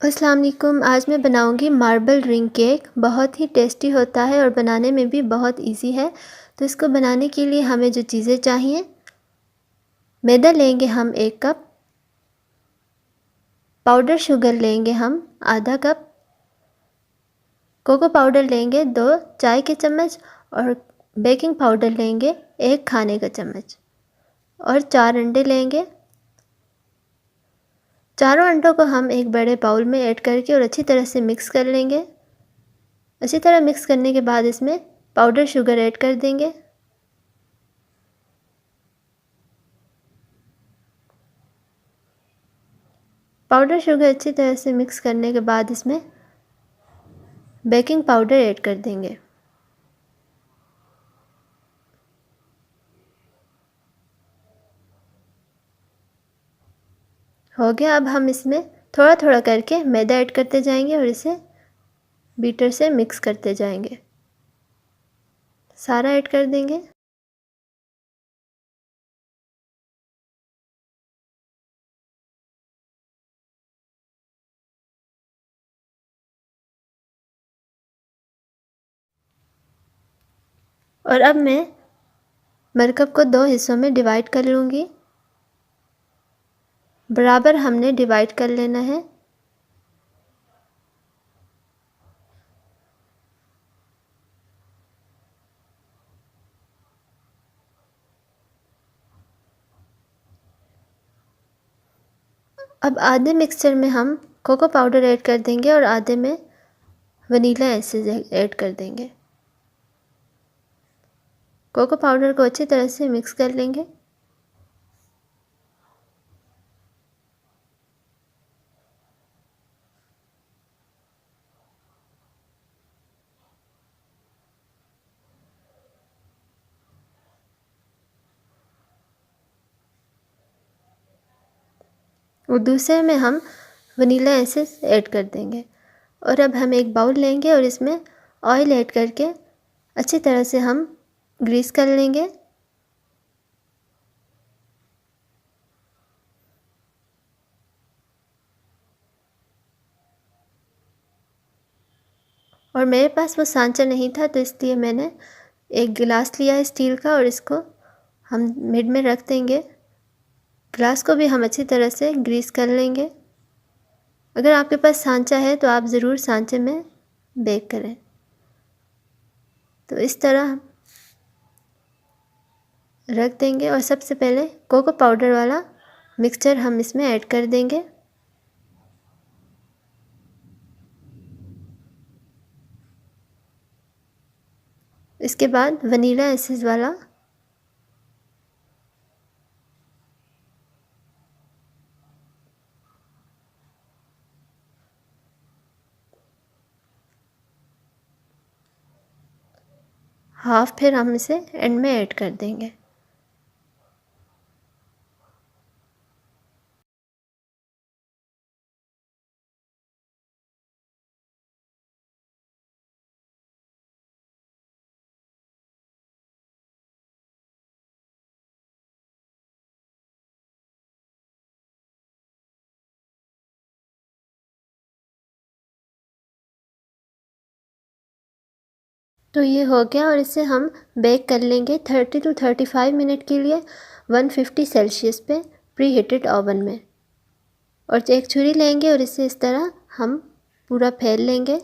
अस्सलाम वालेकुम। आज मैं बनाऊंगी मार्बल रिंग केक। बहुत ही टेस्टी होता है और बनाने में भी बहुत इजी है। तो इसको बनाने के लिए हमें जो चीज़ें चाहिए, मैदा लेंगे हम 1 कप, पाउडर शुगर लेंगे हम आधा कप, कोको पाउडर लेंगे 2 चाय के चम्मच और बेकिंग पाउडर लेंगे 1 खाने का चम्मच और 4 अंडे लेंगे। चारों अंडों को हम एक बड़े बाउल में ऐड करके और अच्छी तरह से मिक्स कर लेंगे। अच्छी तरह मिक्स करने के बाद इसमें पाउडर शुगर ऐड कर देंगे। पाउडर शुगर अच्छी तरह से मिक्स करने के बाद इसमें बेकिंग पाउडर ऐड कर देंगे। हो गया। अब हम इसमें थोड़ा थोड़ा करके मैदा ऐड करते जाएंगे और इसे बीटर से मिक्स करते जाएंगे। सारा ऐड कर देंगे। और अब मैं मरकब को 2 हिस्सों में डिवाइड कर लूँगी। बराबर हमने डिवाइड कर लेना है। अब आधे मिक्सचर में हम कोको पाउडर ऐड कर देंगे और आधे में वनीला एसेंस ऐड कर देंगे। कोको पाउडर को अच्छी तरह से मिक्स कर लेंगे। और दूसरे में हम वनीला एसेंस ऐड कर देंगे। और अब हम एक बाउल लेंगे और इसमें ऑयल ऐड करके अच्छी तरह से हम ग्रीस कर लेंगे। और मेरे पास वो सांचा नहीं था, तो इसलिए मैंने एक गिलास लिया है स्टील का और इसको हम मिड में रख देंगे। गिलास को भी हम अच्छी तरह से ग्रीस कर लेंगे। अगर आपके पास सांचा है तो आप ज़रूर सांचे में बेक करें। तो इस तरह रख देंगे और सबसे पहले कोको पाउडर वाला मिक्सचर हम इसमें ऐड कर देंगे। इसके बाद वनीला एसेंस वाला हाफ फिर हम इसे एंड में ऐड कर देंगे। तो ये हो गया और इसे हम बेक कर लेंगे 30 to 35 मिनट के लिए 150 सेल्सियस पे प्री हीटेड ओवन में। और एक छुरी लेंगे और इसे इस तरह हम पूरा फैल लेंगे।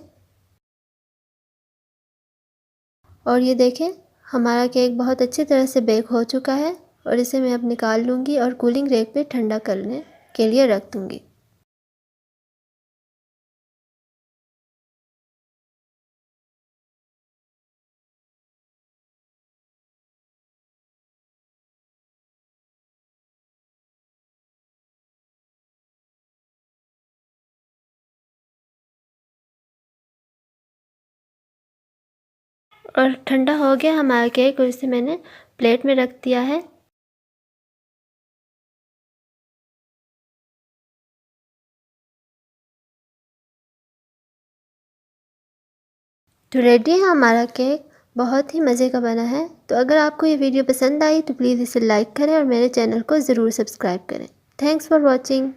और ये देखें, हमारा केक बहुत अच्छी तरह से बेक हो चुका है और इसे मैं अब निकाल लूँगी और कूलिंग रैक पे ठंडा करने के लिए रख दूँगी। और ठंडा हो गया हमारा केक और इसे मैंने प्लेट में रख दिया है। तो रेडी है हमारा केक। बहुत ही मज़े का बना है। तो अगर आपको ये वीडियो पसंद आई तो प्लीज़ इसे लाइक करें और मेरे चैनल को ज़रूर सब्सक्राइब करें। Thanks for watching.